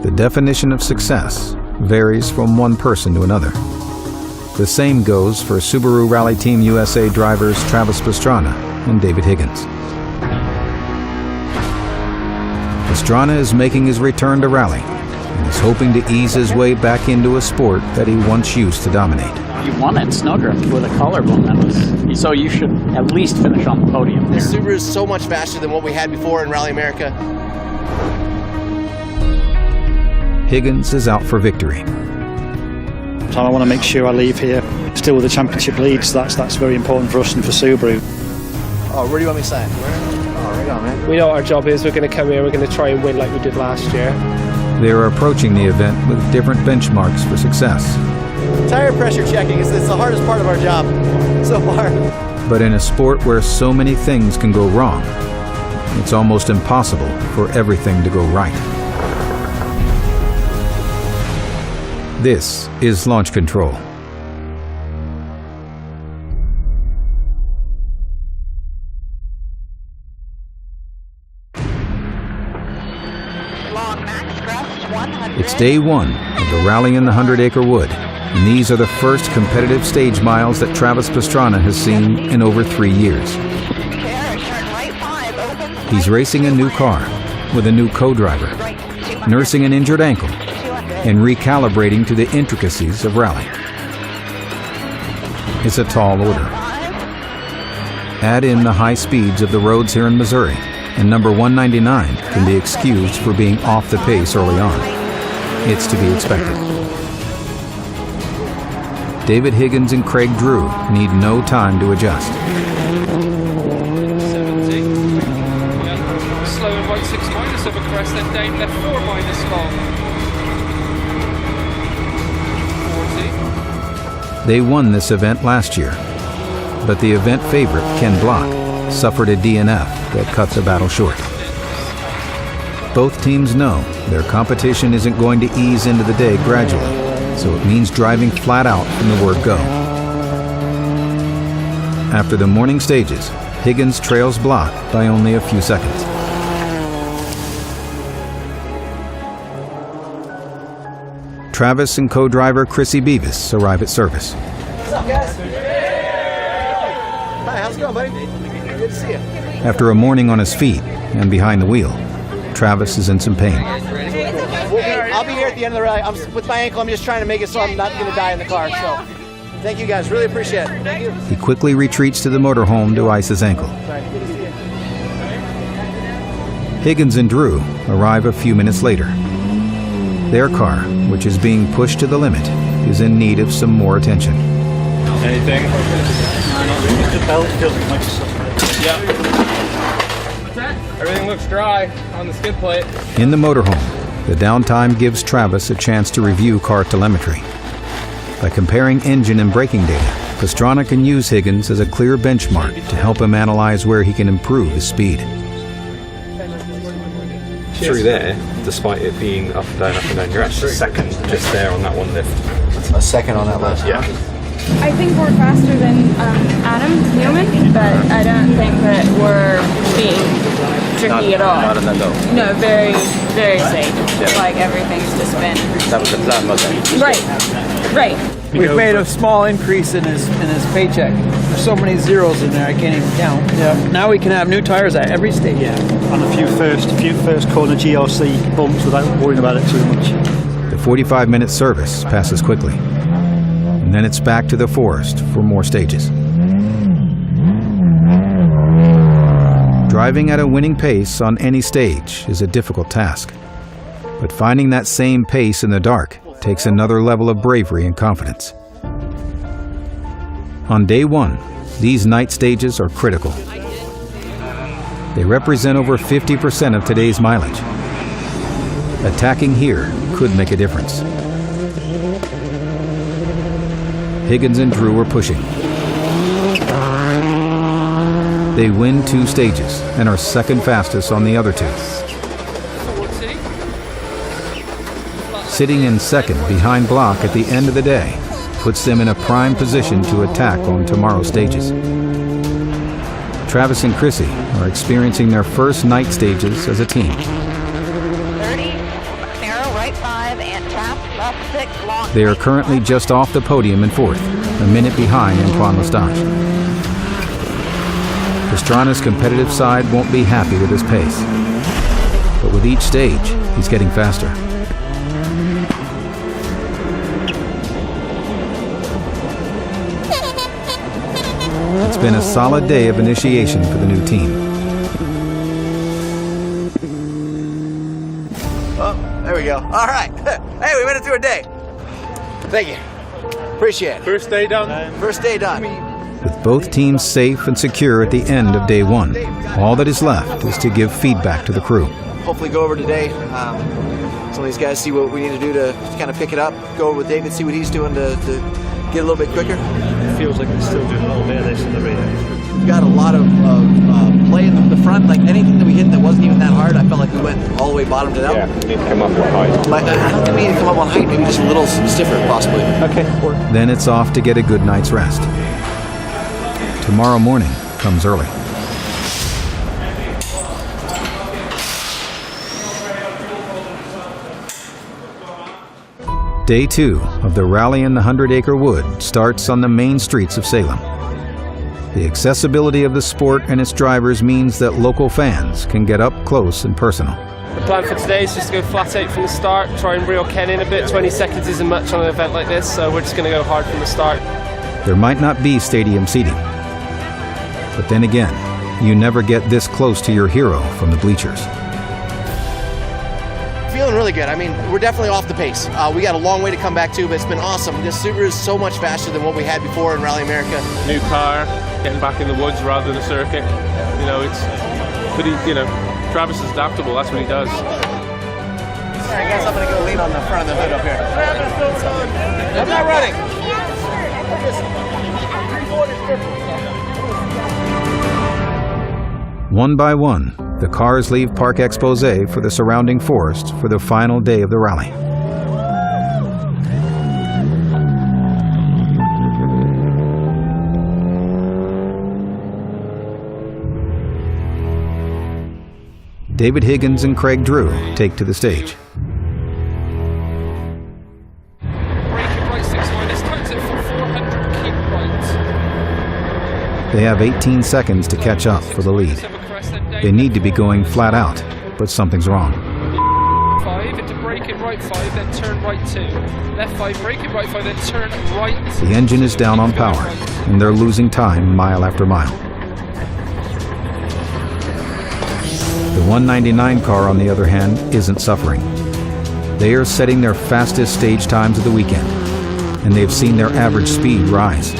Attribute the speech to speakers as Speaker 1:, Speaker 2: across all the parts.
Speaker 1: the definition of success varies from one person to another. The same goes for Subaru Rally Team USA drivers Travis Pastrana and David Higgins. Pastrana is making his return to rally, and he's hoping to ease his way back into a sport that he once used to dominate.
Speaker 2: You won at Snowdrift with a collarbone. So you should at least finish on the podium here.
Speaker 3: The Subaru is so much faster than what we had before in Rally America.
Speaker 1: Higgins is out for victory.
Speaker 4: So I want to make sure I leave here still with the championship leads. That's very important for us and for Subaru.
Speaker 3: Oh, where do you want me to sign? Oh, right on, man.
Speaker 5: We know what our job is. We're going to come here, we're going to try and win like we did last year.
Speaker 1: They are approaching the event with different benchmarks for success.
Speaker 3: Tire pressure checking is the hardest part of our job so far.
Speaker 1: But in a sport where so many things can go wrong, it's almost impossible for everything to go right. This is Launch Control. It's day one of the Rally in the 100 Acre Wood, and these are the first competitive stage miles that Travis Pastrana has seen in over 3 years. He's racing a new car with a new co-driver, nursing an injured ankle, and recalibrating to the intricacies of rally. It's a tall order. Add in the high speeds of the roads here in Missouri, and number 199 can be excused for being off the pace early on. It's to be expected. David Higgins and Craig Drew need no time to adjust.
Speaker 6: 70. Slow and right 6 minus over crest, then down left 4 minus long. 40.
Speaker 1: They won this event last year, but the event favorite, Ken Block, suffered a DNF that cut the battle short. Both teams know their competition isn't going to ease into the day gradually, so it means driving flat out from the word go. After the morning stages, Higgins trails Block by only a few seconds. Travis and co-driver Chrissy Beavis arrive at service.
Speaker 3: What's up, guys? Hi, how's it going, buddy? Good to see you.
Speaker 1: After a morning on his feet and behind the wheel, Travis is in some pain.
Speaker 3: I'll be here at the end of the rally. With my ankle, I'm just trying to make it so I'm not going to die in the car. So, thank you guys. Really appreciate it. Thank you.
Speaker 1: He quickly retreats to the motorhome to ice his ankle. Higgins and Drew arrive a few minutes later. Their car, which is being pushed to the limit, is in need of some more attention.
Speaker 6: Anything?
Speaker 4: The belt doesn't like to.
Speaker 6: Yeah. Everything looks dry on the skid plate.
Speaker 1: In the motorhome, the downtime gives Travis a chance to review car telemetry. By comparing engine and braking data, Pastrana can use Higgins as a clear benchmark to help him analyze where he can improve his speed.
Speaker 7: Through there, despite it being up and down, you're actually second just there on that one lift.
Speaker 3: A second on that left.
Speaker 7: Yeah.
Speaker 8: I think we're faster than Adam Newman, but I don't think that we're being tricky at all.
Speaker 7: Not in the
Speaker 8: No, very, very safe. Like everything's just been.
Speaker 7: That was the plan, wasn't it?
Speaker 8: Right.
Speaker 9: We've made a small increase in his paycheck. There's so many zeros in there I can't even count. Yeah. Now we can have new tires at every stage.
Speaker 4: Yeah, and a few first corner GRC bumps without worrying about it too much.
Speaker 1: The 45-minute service passes quickly, and then it's back to the forest for more stages. Driving at a winning pace on any stage is a difficult task, but finding that same pace in the dark takes another level of bravery and confidence. On day one, these night stages are critical. They represent over 50% of today's mileage. Attacking here could make a difference. Higgins and Drew are pushing. They win 2 stages and are second fastest on the other 2. Sitting in second behind Block at the end of the day puts them in a prime position to attack on tomorrow's stages. Travis and Chrissy are experiencing their first night stages as a team.
Speaker 10: 30, narrow right 5.
Speaker 1: They are currently just off the podium in fourth, a minute behind Antoine Lestage. Pastrana's competitive side won't be happy with his pace, but with each stage, he's getting faster. It's been a solid day of initiation for the new team.
Speaker 3: Oh, there we go. All right. Hey, we made it through a day. Thank you. Appreciate it.
Speaker 5: First day done.
Speaker 3: First day done.
Speaker 1: With both teams safe and secure at the end of day one, all that is left is to give feedback to the crew.
Speaker 3: Hopefully go over today. Some of these guys see what we need to do to kind of pick it up. Go over with David, see what he's doing to get a little bit quicker.
Speaker 4: It feels like we're still doing a little bit of this in the rear.
Speaker 3: We've got a lot of play in the front. Like anything that we hit that wasn't even that hard, I felt like we went all the way bottom to that.
Speaker 7: Yeah, you need to come up on height.
Speaker 3: I don't think we need to come up on height, maybe just a little stiffer, possibly.
Speaker 7: Okay.
Speaker 1: Then it's off to get a good night's rest. Tomorrow morning comes early. Day 2 of the Rally in the 100-Acre Wood starts on the main streets of Salem. The accessibility of the sport and its drivers means that local fans can get up close and personal.
Speaker 5: The plan for today is just to go flat out from the start, try and reel Ken in a bit. 20 seconds isn't much on an event like this, so we're just going to go hard from the start.
Speaker 1: There might not be stadium seating, but then again, you never get this close to your hero from the bleachers.
Speaker 3: Feeling really good. I mean, we're definitely off the pace. We got a long way to come back to, but it's been awesome. This Subaru is so much faster than what we had before in Rally America.
Speaker 5: New car, getting back in the woods rather than a circuit. You know, Travis is adaptable. That's what he does.
Speaker 3: I guess I'm going to go lean on the front of the hood up here. I'm not running.
Speaker 1: One by one, the cars leave Park Exposé for the surrounding forest for the final day of the rally. David Higgins and Craig Drew take to the stage. They have 18 seconds to catch up for the lead. They need to be going flat out, but something's wrong.
Speaker 6: 5 into brake in right 5, then turn right 2. Left 5, brake in right 5, then turn right.
Speaker 1: The engine is down on power, and they're losing time mile after mile. The 199 car, on the other hand, isn't suffering. They are setting their fastest stage times of the weekend, and they've seen their average speed rise.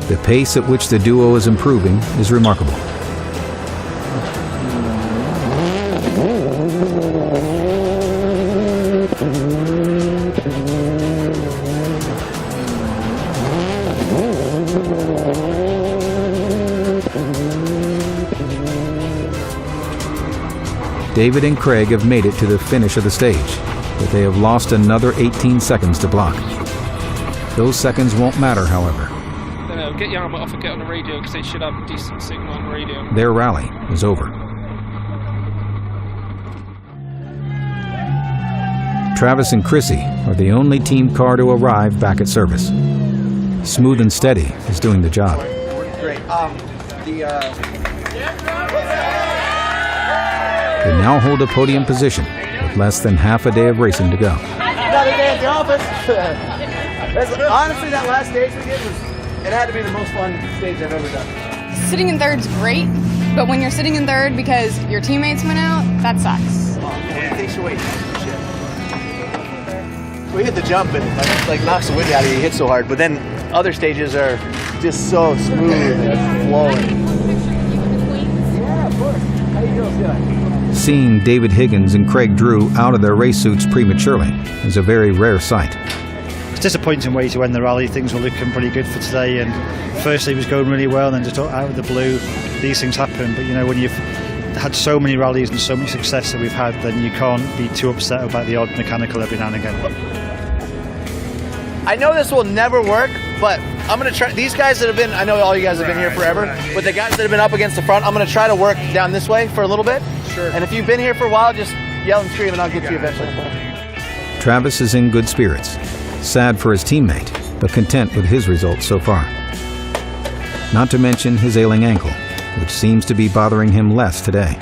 Speaker 1: The pace at which the duo is improving is remarkable. David and Craig have made it to the finish of the stage, but they have lost another 18 seconds to block. Those seconds won't matter, however.
Speaker 6: Get your helmet off and get on the radio because they should have a decent signal on the radio.
Speaker 1: Their rally is over. Travis and Chrissy are the only team car to arrive back at service. Smooth and Steady is doing the job.
Speaker 3: Great.
Speaker 1: They now hold a podium position with less than half a day of racing to go.
Speaker 3: Another day at the office. Honestly, that last stage we did it had to be the most fun stage I've ever done.
Speaker 8: Sitting in third's great, but when you're sitting in third because your teammates went out, that sucks.
Speaker 3: It takes your weight. We hit the jump and like knocks the wind out of you. You hit so hard, but then other stages are just so smooth and flowing. Yeah, of course. How you doing? Good.
Speaker 1: Seeing David Higgins and Craig Drew out of their race suits prematurely is a very rare sight.
Speaker 4: It's a disappointing way to end the rally. Things were looking pretty good for today, and firstly it was going really well, and then just out of the blue, these things happen. But you know, when you've had so many rallies and so much success that we've had, then you can't be too upset about the odd mechanical every now and again.
Speaker 3: I know this will never work, but I'm going to try. These guys that have been, I know all you guys have been here forever, but the guys that have been up against the front, I'm going to try to work down this way for a little bit. Sure. And if you've been here for a while, just yell and scream and I'll get to you eventually.
Speaker 1: Travis is in good spirits, sad for his teammate, but content with his results so far. Not to mention his ailing ankle, which seems to be bothering him less today.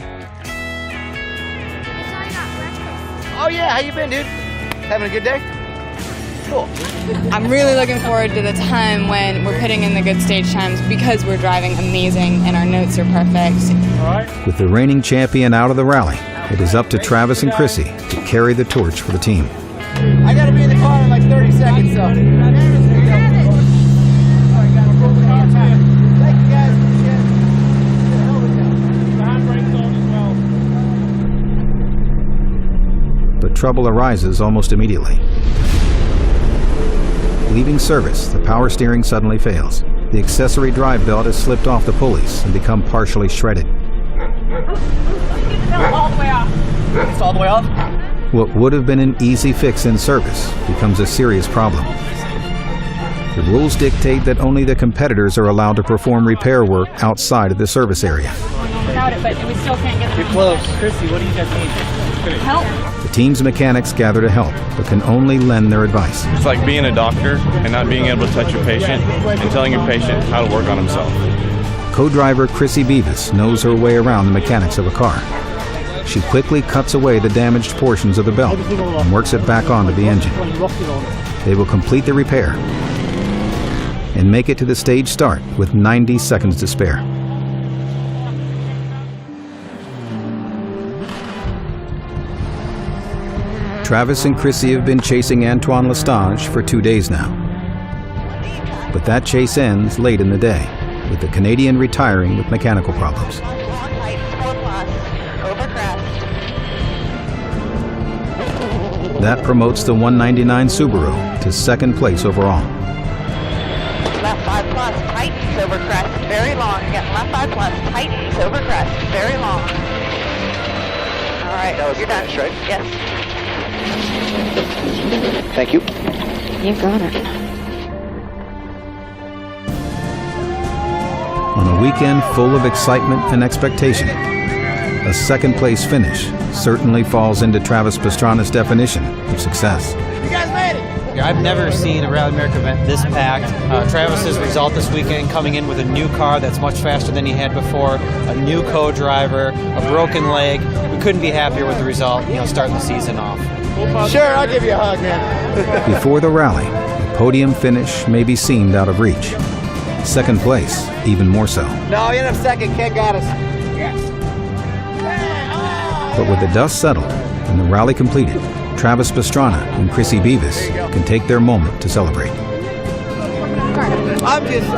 Speaker 3: Oh yeah, how you been, dude? Having a good day? Cool.
Speaker 8: I'm really looking forward to the time when we're putting in the good stage times because we're driving amazing and our notes are perfect.
Speaker 1: With the reigning champion out of the rally, it is up to Travis and Chrissy to carry the torch for the team.
Speaker 3: I gotta be in the car in like 30 seconds, so. Thank you guys.
Speaker 1: But trouble arises almost immediately. Leaving service, the power steering suddenly fails. The accessory drive belt has slipped off the pulleys and become partially shredded.
Speaker 3: All the way off. It's all the way off?
Speaker 1: What would have been an easy fix in service becomes a serious problem. The rules dictate that only the competitors are allowed to perform repair work outside of the service area.
Speaker 8: Without it, but we still can't get it.
Speaker 9: You're close. Chrissy, what do you guys need?
Speaker 8: Help.
Speaker 1: The team's mechanics gather to help, but can only lend their advice.
Speaker 10: It's like being a doctor and not being able to touch your patient and telling your patient how to work on himself.
Speaker 1: Co-driver Chrissy Beavis knows her way around the mechanics of a car. She quickly cuts away the damaged portions of the belt and works it back onto the engine. They will complete the repair and make it to the stage start with 90 seconds to spare. Travis and Chrissy have been chasing Antoine Lestage for 2 days now. But that chase ends late in the day, with the Canadian retiring with mechanical problems. That promotes the 199 Subaru to second place overall.
Speaker 11: Left 5 plus, tightens over crest, very long. Again, left 5 plus, tightens over crest, very long. All right,
Speaker 3: that was
Speaker 11: you're done.
Speaker 3: Right?
Speaker 11: Yes.
Speaker 3: Thank you.
Speaker 11: You got it.
Speaker 1: On a weekend full of excitement and expectation, a second place finish certainly falls into Travis Pastrana's definition of success.
Speaker 3: You guys made it!
Speaker 9: I've never seen a Rally America event this packed. Travis's result this weekend, coming in with a new car that's much faster than he had before, a new co-driver, a broken leg. We couldn't be happier with the result, starting the season off.
Speaker 3: Sure, I'll give you a hug, man.
Speaker 1: Before the rally, a podium finish may be seemed out of reach. Second place, even more so.
Speaker 3: No, we ended up second. Ken got us.
Speaker 1: But with the dust settled and the rally completed, Travis Pastrana and Chrissy Beavis can take their moment to celebrate.
Speaker 3: I'm just,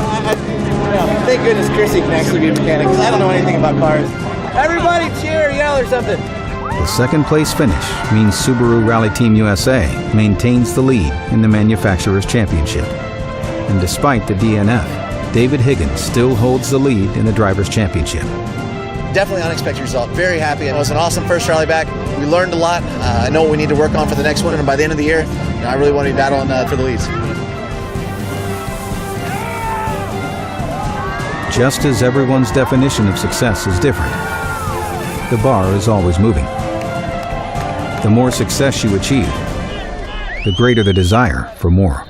Speaker 3: thank goodness Chrissy can actually be a mechanic, because I don't know anything about cars. Everybody cheer, yell or something.
Speaker 1: The second place finish means Subaru Rally Team USA maintains the lead in the Manufacturers' Championship. And despite the DNF, David Higgins still holds the lead in the Drivers' Championship.
Speaker 3: Definitely unexpected result. Very happy. It was an awesome first rally back. We learned a lot. I know what we need to work on for the next one, and by the end of the year, I really want to be battling for the leads.
Speaker 1: Just as everyone's definition of success is different, the bar is always moving. The more success you achieve, the greater the desire for more.